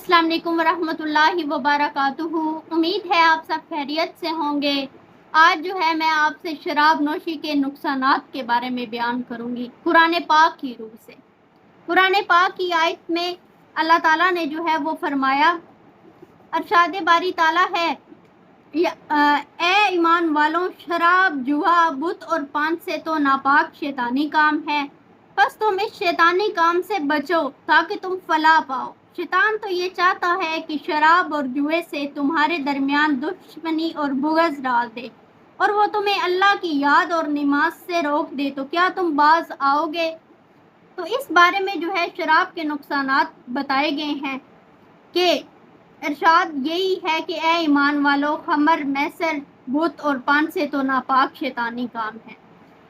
अस्सलाम वालेकुम वरहमतुल्लाहि वबरकातुहू। उम्मीद है आप सब खैरियत से होंगे। आज जो है मैं आपसे शराब नोशी के नुकसानात के बारे में बयान करूंगी कुरान पाक की रूह से। कुरान पाक की आयत में अल्लाह ताला ने जो है वो फरमाया, अरशाद बारी ताला है, ए ईमान वालों, शराब, जुआ, बुत और पान से तो नापाक शैतानी काम है, बस तुम इस शैतानी काम से बचो ताकि तुम फलाह पाओ। शैतान तो ये चाहता है कि शराब और जुए से तुम्हारे दरमियान दुश्मनी और बुग़्ज़ डाल दे और वो तुम्हें अल्लाह की याद और नमाज से रोक दे, तो क्या तुम बाज आओगे? तो इस बारे में जो है शराब के नुकसानात बताए गए हैं कि इरशाद यही है कि ए ईमान वालों, खमर, मैसर, बुत और पान से तो नापाक शैतानी काम है,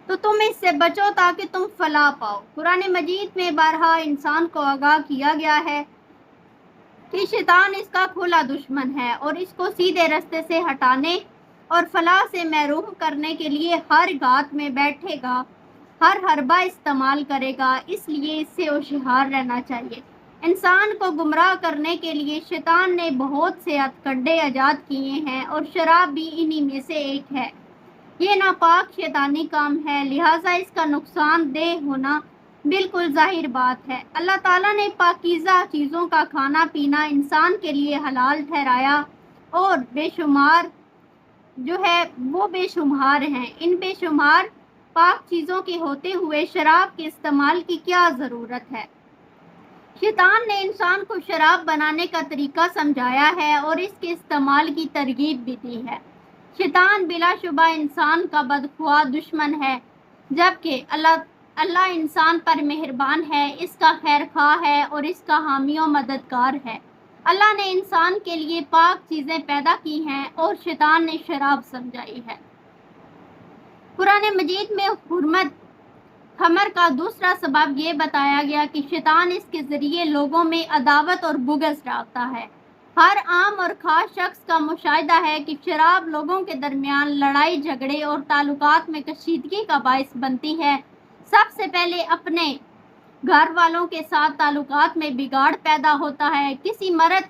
तो तुम इससे बचो ताकि तुम फलाह पाओ। कुरान मजीद में बारहा इंसान को आगाह किया गया है कि शैतान इसका खुला दुश्मन है और इसको सीधे रास्ते से हटाने और फलाह से महरूम करने के लिए हर घात में बैठेगा, हर हरबा इस्तेमाल करेगा, इसलिए इससे होशियार रहना चाहिए। इंसान को गुमराह करने के लिए शैतान ने बहुत से हथकंडे ईजाद किए हैं और शराब भी इन्हीं में से एक है। ये नापाक शैतानी काम है, लिहाजा इसका नुकसानदेह होना बिल्कुल जाहिर बात है। अल्लाह ताला ने पाकीज़ा चीज़ों का खाना पीना इंसान के लिए हलाल ठहराया और बेशुमार जो है वो बेशुमार हैं। इन बेशुमार पाक चीज़ों के होते हुए शराब के इस्तेमाल की क्या ज़रूरत है? शैतान ने इंसान को शराब बनाने का तरीका समझाया है और इसके इस्तेमाल की तरगीब भी दी है। शैतान बिलाशुबा इंसान का बदख्वाह दुश्मन है, जबकि अल्लाह इंसान पर मेहरबान है, इसका खैरख्वाह है और इसका हामी और मददगार है। अल्लाह ने इंसान के लिए पाक चीज़ें पैदा की हैं और शैतान ने शराब समझाई है। कुरान मजीद में हुर्मत खमर का दूसरा सबब ये बताया गया कि शैतान इसके ज़रिए लोगों में अदावत और बुग़्ज़ डालता है। हर आम और ख़ास शख्स का मुशाहिदा है कि शराब लोगों के दरमियान लड़ाई झगड़े और ताल्लुकात में कशीदगी का बाइस बनती है। सबसे पहले अपने घर वालों के साथ ताल्लुकात में बिगाड़ पैदा होता है। किसी मर्द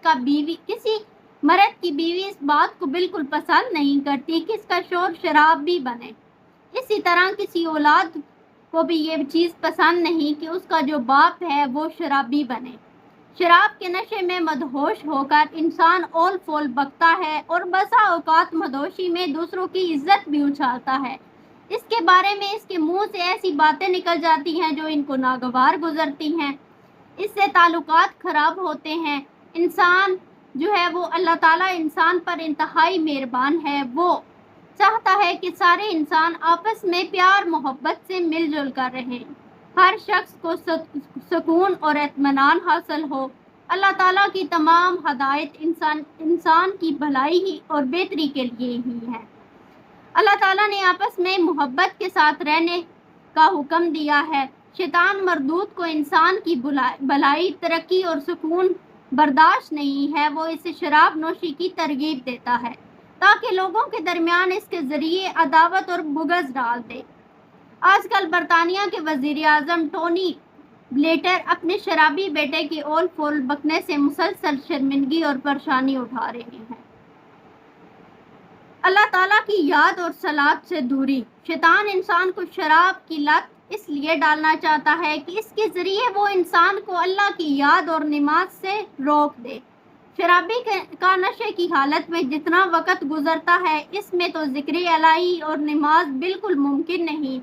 की बीवी इस बात को बिल्कुल पसंद नहीं करती कि इसका शौहर शराबी बने। इसी तरह किसी औलाद को भी ये चीज़ पसंद नहीं कि उसका जो बाप है वो शराबी बने। शराब के नशे में मदहोश होकर इंसान ओल फोल बकता है और बसा औकात मदहोशी में दूसरों की इज्जत भी उछालता है। इसके बारे में इसके मुंह से ऐसी बातें निकल जाती हैं जो इनको नागवार गुजरती हैं। इससे ताल्लुकात ख़राब होते हैं। इंसान जो है वो अल्लाह ताला इंसान पर इंतहाई मेहरबान है। वो चाहता है कि सारे इंसान आपस में प्यार मोहब्बत से मिलजुल कर रहें, हर शख्स को सुकून और इत्मीनान हासिल हो। अल्लाह ताला की तमाम हदायत इंसान की भलाई ही और बेहतरी के लिए ही है। अल्लाह ताला ने आपस में मोहब्बत के साथ रहने का हुक्म दिया है। शैतान मरदूद को इंसान की भलाई, तरक्की और सुकून बर्दाश्त नहीं है। वो इसे शराब नोशी की तरगीब देता है ताकि लोगों के दरमियान इसके ज़रिए अदावत और बुग़्ज़ डाल दे। आजकल बरतानिया के वज़ीर आज़म टोनी ब्लेयर अपने शराबी बेटे के ओल फोल बकने से मुसलसल शर्मिंदगी और परेशानी उठा रहे हैं। अल्लाह ताला की याद और सलात से दूरी। शैतान इंसान को शराब की लत इसलिए डालना चाहता है कि इसके ज़रिए वो इंसान को अल्लाह की याद और नमाज से रोक दे। शराबी का नशे की हालत में जितना वक़्त गुजरता है इसमें तो ज़िक्र इलाही और नमाज बिल्कुल मुमकिन नहीं,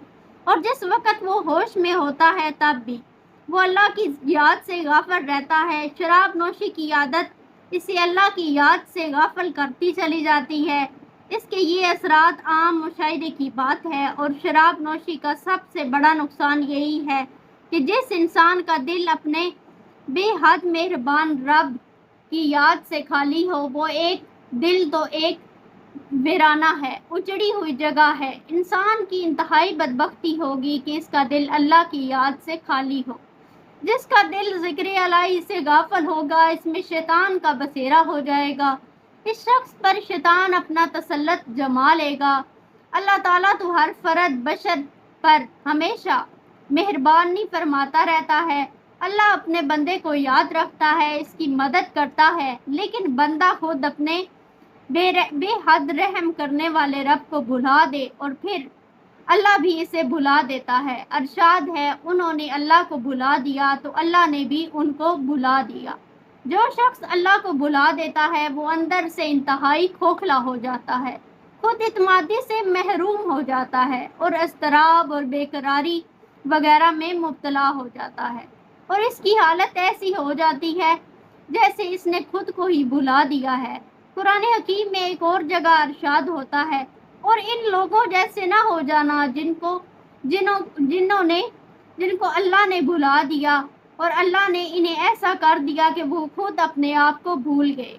और जिस वक़्त वो होश में होता है तब भी वो अल्लाह की याद से गाफिल रहता है। शराब नोशी की आदत इसे अल्लाह की याद से गाफिल करती चली जाती है। इसके ये असरात आम मुशाहिदे की बात है और शराब नोशी का सबसे बड़ा नुकसान यही है कि जिस इंसान का दिल अपने बेहद मेहरबान रब की याद से खाली हो, वो एक दिल तो एक वीराना है, उजड़ी हुई जगह है। इंसान की इंतहाई बदबख्ती होगी कि इसका दिल अल्लाह की याद से खाली हो। जिसका दिल ज़िक्र इलाही से गाफिल होगा, इसमें शैतान का बसेरा हो जाएगा। इस शख्स पर शैतान अपना तसल्लुत जमा लेगा। अल्लाह ताला तो हर फर्द बशर पर हमेशा मेहरबानी फरमाता रहता है। اللہ اپنے بندے کو یاد رکھتا ہے، اس کی مدد کرتا ہے، لیکن بندہ خود اپنے بے حد رحم کرنے والے رب کو بھلا دے اور پھر اللہ بھی اسے بھلا دیتا ہے۔ ارشاد ہے، انہوں نے اللہ کو بھلا دیا تو اللہ نے بھی ان کو بھلا دیا۔ جو شخص اللہ کو بھلا دیتا ہے وہ اندر سے انتہائی کھوکھلا ہو جاتا ہے، خود اعتمادی سے محروم ہو جاتا ہے اور اضطراب اور بے قراری وغیرہ میں مبتلا ہو جاتا ہے، اور اس کی حالت ایسی ہو جاتی ہے جیسے اس نے خود کو ہی بھلا دیا ہے۔ قرآن حکیم میں ایک اور جگہ ارشاد ہوتا ہے، اور ان لوگوں جیسے نہ ہو جانا جن کو اللہ نے بھلا دیا اور اللہ نے انہیں ایسا کر دیا کہ وہ خود اپنے آپ کو بھول گئے۔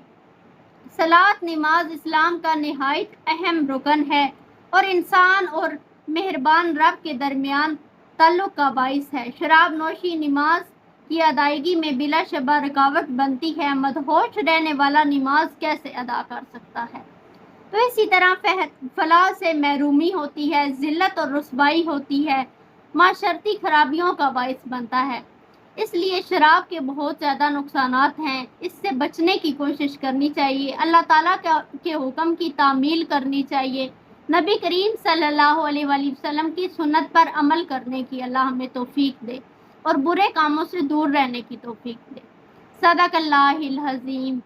صلاۃ نماز اسلام کا نہایت اہم رکن ہے اور انسان اور مہربان رب کے درمیان تعلق کا باعث ہے۔ شراب نوشی نماز کی ادائیگی میں بلا شبہ رکاوٹ بنتی ہے۔ مدہوش رہنے والا نماز کیسے ادا کر سکتا ہے؟ تو اسی طرح فلاح سے محرومی ہوتی ہے، ذلت اور رسوائی ہوتی ہے، معاشرتی خرابیوں کا باعث بنتا ہے۔ اس لیے شراب کے بہت زیادہ نقصانات ہیں، اس سے بچنے کی کوشش کرنی چاہیے، اللہ تعالیٰ کے حکم کی تعمیل کرنی چاہیے، نبی کریم صلی اللہ علیہ وآلہ وسلم کی سنت پر عمل کرنے کی اللہ ہمیں توفیق دے اور برے کاموں سے دور رہنے کی توفیق دے۔ صدق اللہ العظیم۔